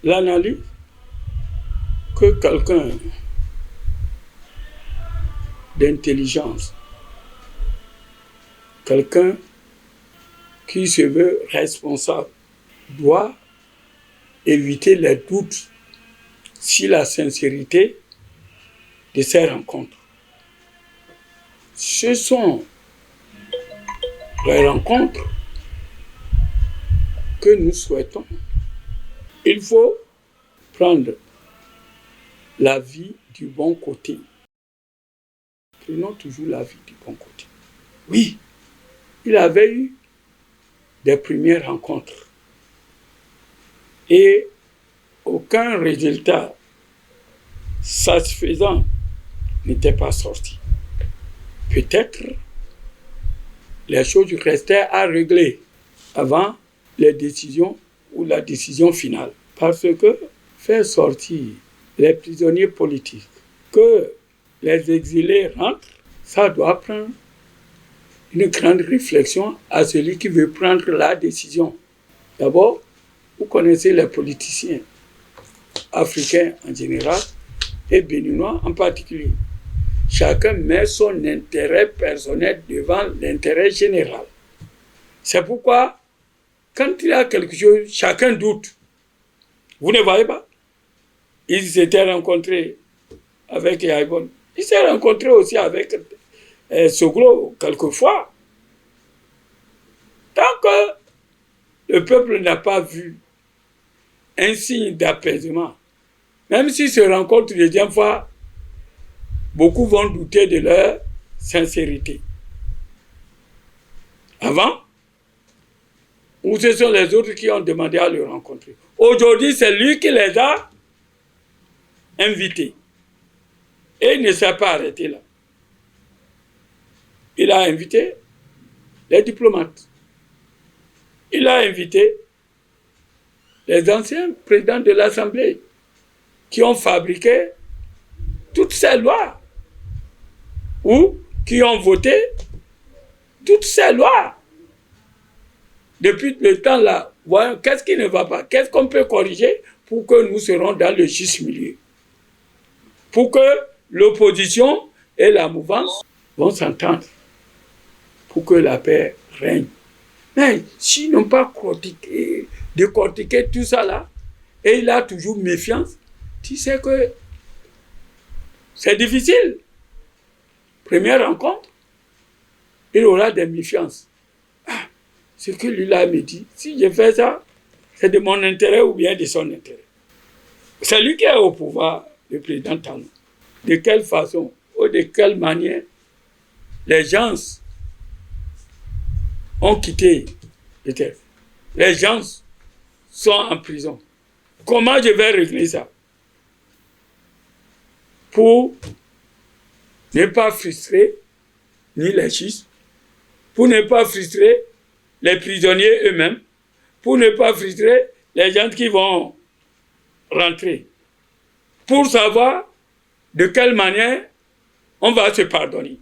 l'analyse que quelqu'un d'intelligence, quelqu'un qui se veut responsable, doit éviter les doutes sur la sincérité de ces rencontres. Ce sont les rencontres que nous souhaitons. Il faut prendre la vie du bon côté. Prenons toujours la vie du bon côté. Oui, il avait eu des premières rencontres et aucun résultat satisfaisant n'était pas sorti. Peut-être les choses restaient à régler avant les décisions ou la décision finale. Parce que faire sortir les prisonniers politiques, que les exilés rentrent, ça doit prendre une grande réflexion à celui qui veut prendre la décision. D'abord, vous connaissez les politiciens africains en général et béninois en particulier. Chacun met son intérêt personnel devant l'intérêt général. C'est pourquoi, quand il y a quelque chose, chacun doute. Vous ne voyez pas? Ils s'étaient rencontrés avec Yaïbon. Ils s'étaient rencontrés aussi avec Soglo quelquefois. Tant que le peuple n'a pas vu un signe d'apaisement, même s'ils se rencontrent une deuxième fois, beaucoup vont douter de leur sincérité. Avant, ou ce sont les autres qui ont demandé à le rencontrer. Aujourd'hui, c'est lui qui les a invités. Et il ne s'est pas arrêté là. Il a invité les diplomates. Il a invité les anciens présidents de l'Assemblée qui ont fabriqué toutes ces lois ou qui ont voté toutes ces lois. Depuis le temps là, voyons qu'est-ce qui ne va pas, qu'est-ce qu'on peut corriger pour que nous serons dans le juste milieu. Pour que l'opposition et la mouvance vont s'entendre. Pour que la paix règne. Mais s'ils n'ont pas décortiqué tout ça là, et il a toujours méfiance, tu sais que c'est difficile. Première rencontre, il aura des méfiances. Ah, ce que lui là me dit, si je fais ça, c'est de mon intérêt ou bien de son intérêt. C'est lui qui est au pouvoir, le président Talon. De quelle façon ou de quelle manière les gens ont quitté le terre. Les gens sont en prison. Comment je vais régler ça? Pour ne pas frustrer ni les juges, pour ne pas frustrer les prisonniers eux-mêmes, pour ne pas frustrer les gens qui vont rentrer, pour savoir de quelle manière on va se pardonner.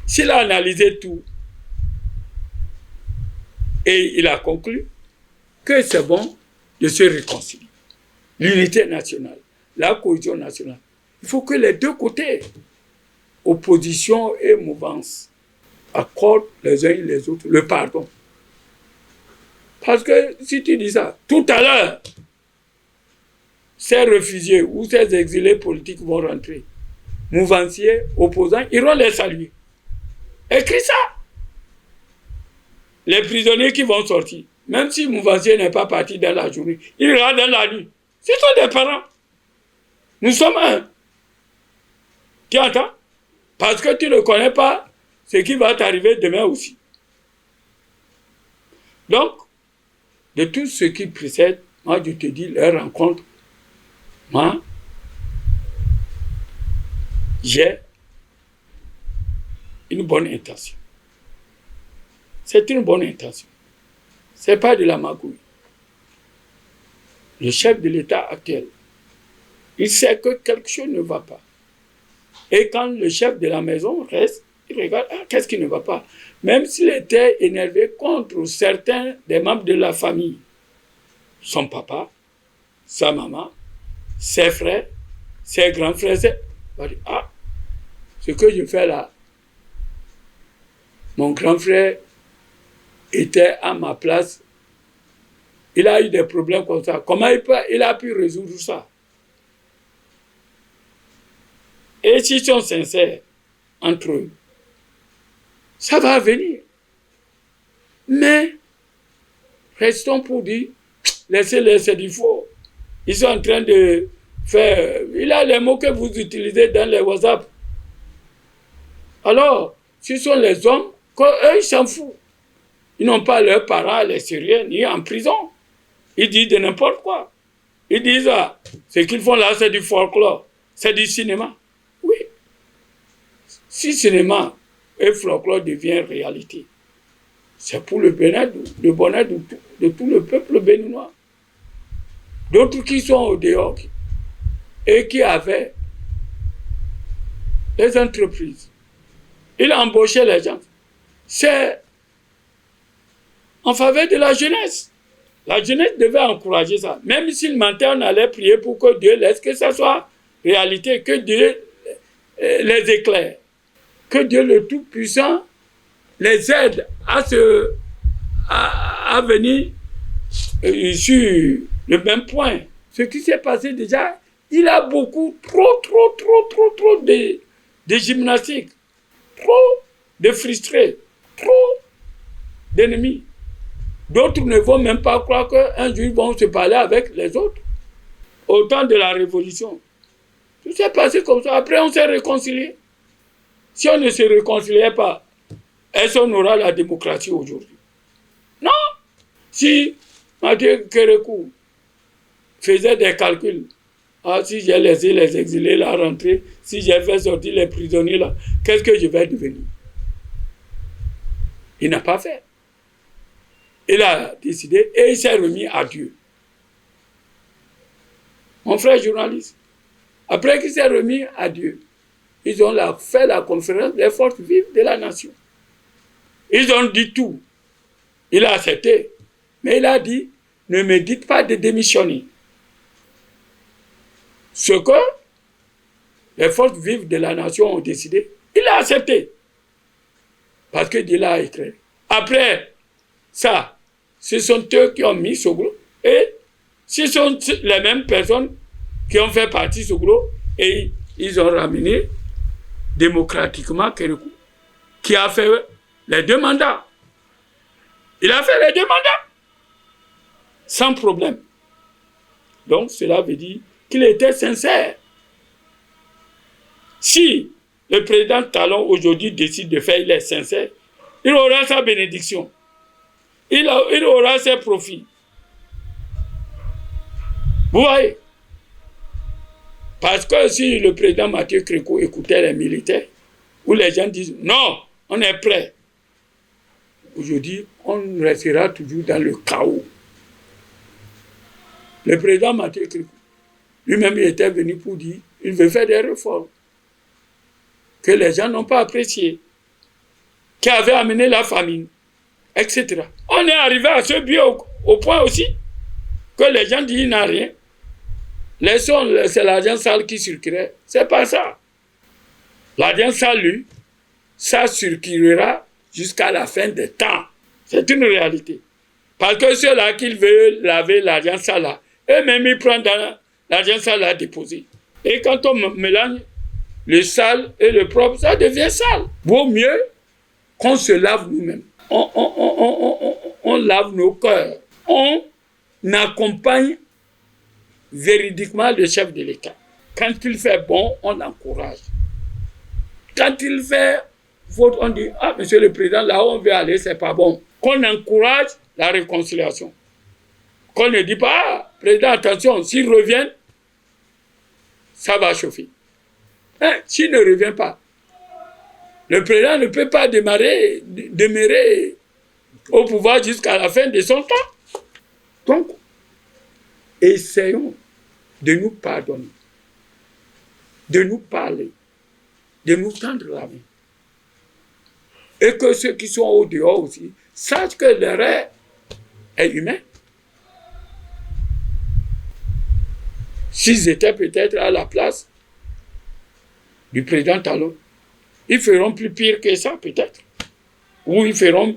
S'il a analysé tout et il a conclu que c'est bon de se réconcilier. L'unité nationale, la cohésion nationale. Il faut que les deux côtés, opposition et mouvance, accordent les uns et les autres le pardon. Parce que si tu dis ça, tout à l'heure, ces réfugiés ou ces exilés politiques vont rentrer. Mouvanciers, opposants, iront les saluer. Écris ça. Les prisonniers qui vont sortir, même si Mouvancier n'est pas parti dans la journée, il ira dans la nuit. Ce sont des parents. Nous sommes un. Tu entends? Parce que tu ne connais pas ce qui va t'arriver demain aussi. Donc, de tout ce qui précède, moi je te dis, leur rencontre, moi, j'ai une bonne intention. C'est une bonne intention. Ce n'est pas de la magouille. Le chef de l'État actuel, il sait que quelque chose ne va pas. Et quand le chef de la maison reste, il regarde, qu'est-ce qui ne va pas? Même s'il était énervé contre certains des membres de la famille, son papa, sa maman, ses frères, ses grands frères, on va dire, ah, ce que je fais là, mon grand frère était à ma place, il a eu des problèmes comme ça. Comment il a pu résoudre ça? Et s'ils sont sincères entre eux, ça va venir. Mais, restons pour dire, laissez-les, c'est du faux. Ils sont en train de faire... Il a les mots que vous utilisez dans les WhatsApp. Alors, ce sont les hommes, eux, ils s'en foutent. Ils n'ont pas leurs parents à l'extérieur, ni en prison. Ils disent de n'importe quoi. Ils disent, ah, ce qu'ils font là, c'est du folklore. C'est du cinéma. Oui. Si cinéma et folklore deviennent réalité, c'est pour le bonheur de tout le peuple béninois. D'autres qui sont au dehors et qui avaient les entreprises. Il a embauché les gens. C'est en faveur de la jeunesse. La jeunesse devait encourager ça. Même s'ils mentaient, on allait prier pour que Dieu laisse que ça soit réalité, que Dieu les éclaire. Que Dieu le Tout-Puissant les aide à venir sur le même point. Ce qui s'est passé déjà, il a trop de gymnastique, trop de frustrés, trop d'ennemis. D'autres ne vont même pas croire qu'un jour ils vont se parler avec les autres. Au temps de la Révolution. Tout s'est passé comme ça. Après, on s'est réconcilié. Si on ne se réconciliait pas, est-ce qu'on aura la démocratie aujourd'hui? Non. Si Mathieu Kérékou faisait des calculs, ah, si j'ai laissé les exilés là rentrer, si j'ai fait sortir les prisonniers là, qu'est-ce que je vais devenir? Il n'a pas fait. Il a décidé et il s'est remis à Dieu. Mon frère journaliste, après qu'il s'est remis à Dieu, ils ont fait la conférence des forces vives de la nation. Ils ont dit tout. Il a accepté. Mais il a dit, ne me dites pas de démissionner. Ce que les forces vives de la nation ont décidé, il a accepté. Parce que Dieu l'a écrit. Après ça, ce sont eux qui ont mis ce groupe. Et ce sont les mêmes personnes qui ont fait partie de ce groupe. Et ils ont ramené démocratiquement Kérékou, qui a fait les 2 mandats. Il a fait les 2 mandats. Sans problème. Donc, cela veut dire qu'il était sincère. Si le président Talon aujourd'hui décide de faire, il est sincère, il aura sa bénédiction. Il aura ses profits. Vous voyez? Parce que si le président Mathieu Kérékou écoutait les militaires, où les gens disent non, on est prêt. Aujourd'hui, on restera toujours dans le chaos. Le président Mathieu Kérékou, lui-même, il était venu pour dire qu'il veut faire des réformes que les gens n'ont pas appréciées, qui avaient amené la famine, etc. On est arrivé à ce but au point aussi que les gens disent qu'il n'a rien. C'est l'argent sale qui circulait. C'est pas ça. L'argent sale, lui, ça circulera jusqu'à la fin des temps. C'est une réalité. Parce que ceux-là qui veulent laver l'argent sale, là, eux-mêmes, ils prennent dans l'argent sale à déposer. Et quand on mélange le sale et le propre, ça devient sale. Vaut mieux qu'on se lave nous-mêmes. On lave nos cœurs. On accompagne véridiquement le chef de l'État. Quand il fait bon, on l'encourage. Quand il fait faute, on dit, ah, monsieur le président, là où on veut aller, c'est pas bon. Qu'on encourage la réconciliation. Qu'on ne dit pas, ah, président, attention, s'il revient, ça va chauffer. Hein, s'il ne revient pas, le président ne peut pas demeurer au pouvoir jusqu'à la fin de son temps. Donc, essayons de nous pardonner, de nous parler, de nous tendre la main. Et que ceux qui sont au dehors aussi sachent que l'erreur est humain. s'ils étaient peut-être à la place du président Talon, ils feront plus pire que ça, peut-être. Ou ils feront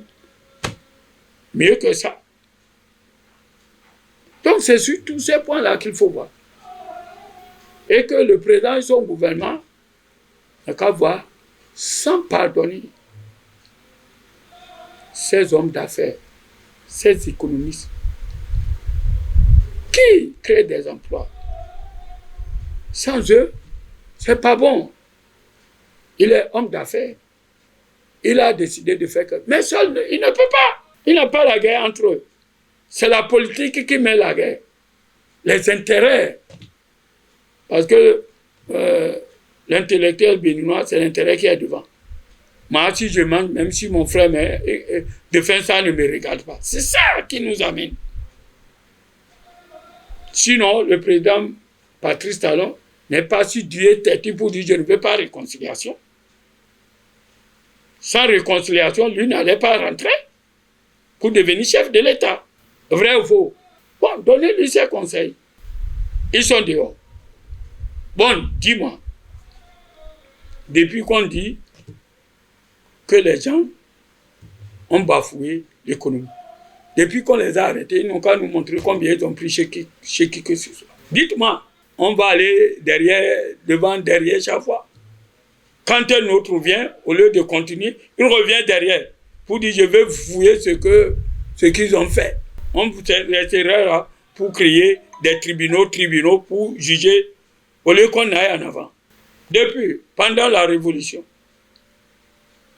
mieux que ça. Donc, c'est sur tous ces points-là qu'il faut voir. Et que le président et son gouvernement n'a qu'à voir sans pardonner ces hommes d'affaires, ces économistes qui créent des emplois. Sans eux, c'est pas bon. Il est homme d'affaires. Il a décidé de faire que... Mais seul, il ne peut pas. Il n'a pas la guerre entre eux. C'est la politique qui met la guerre. Les intérêts. Parce que l'intellectuel béninois, c'est l'intérêt qui est devant. Moi, si je mange, même si mon frère de fin, ça ne me regarde pas. C'est ça qui nous amène. Sinon, le président Patrice Talon n'est pas si Dieu têtu pour dire je ne veux pas réconciliation. Sans réconciliation, lui n'allait pas rentrer pour devenir chef de l'État. Vrai ou faux? Bon, donnez-lui ses conseils. Ils sont dehors. Bon, dis-moi, depuis qu'on dit que les gens ont bafoué l'économie, depuis qu'on les a arrêtés, ils n'ont qu'à nous montrer combien ils ont pris chez qui que ce soit. Dites-moi, on va aller devant, derrière chaque fois. Quand un autre vient, au lieu de continuer, il revient derrière pour dire je vais fouiller ce qu'ils ont fait. On restera là pour créer des tribunaux pour juger au lieu qu'on aille en avant. Depuis, pendant la Révolution,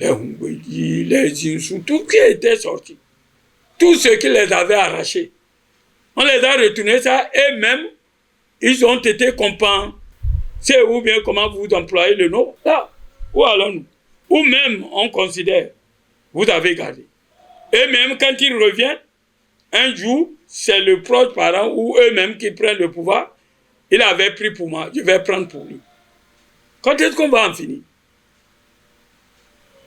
les Insous, tout qui était sorti, tous ceux qui les avaient arrachés, on les a retournés ça et même ils ont été compensés ou bien comment vous employez le nom là. Où allons-nous? Ou même on considère, vous avez gardé. Et même quand ils reviennent, un jour, c'est le proche parent ou eux-mêmes qui prennent le pouvoir. Il avait pris pour moi, je vais prendre pour lui. Quand est-ce qu'on va en finir?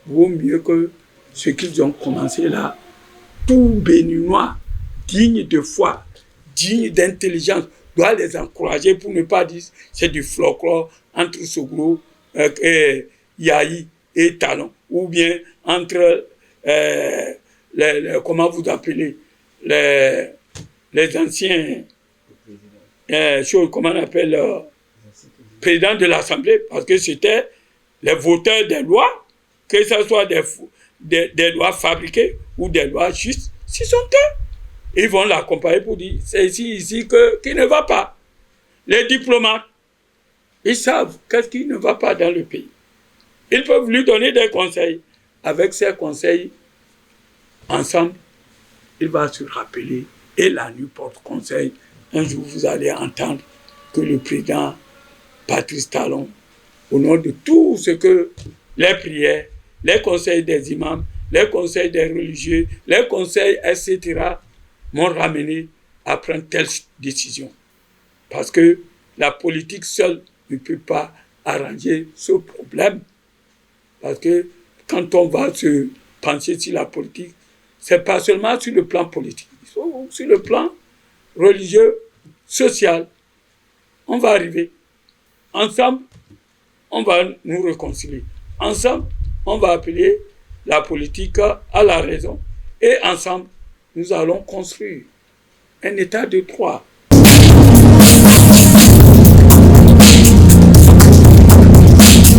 Vaut mieux que ce qu'ils ont commencé là, tout Béninois, digne de foi, digne d'intelligence, doit les encourager pour ne pas dire c'est du folklore entre Soglo, Yahi et Talon, ou bien entre comment vous appelez les anciens comment on appelle présidents de l'Assemblée, parce que c'était les voteurs des lois, que ce soit des lois fabriquées ou des lois justes, ce sont eux. Ils vont l'accompagner pour dire c'est ici qui ne va pas. Les diplomates, ils savent qu'est-ce qui ne va pas dans le pays. Ils peuvent lui donner des conseils. Avec ces conseils, ensemble, il va se rappeler et la nuit porte conseil. Un jour, vous allez entendre que le président Patrice Talon, au nom de tout ce que les prières, les conseils des imams, les conseils des religieux, les conseils, etc., m'ont ramené à prendre telle décision. Parce que la politique seule ne peut pas arranger ce problème. Parce que quand on va se pencher sur la politique, c'est pas seulement sur le plan politique, sur le plan religieux, social. On va arriver. Ensemble, on va nous réconcilier. Ensemble, on va appeler la politique à la raison. Et ensemble, nous allons construire un état de droit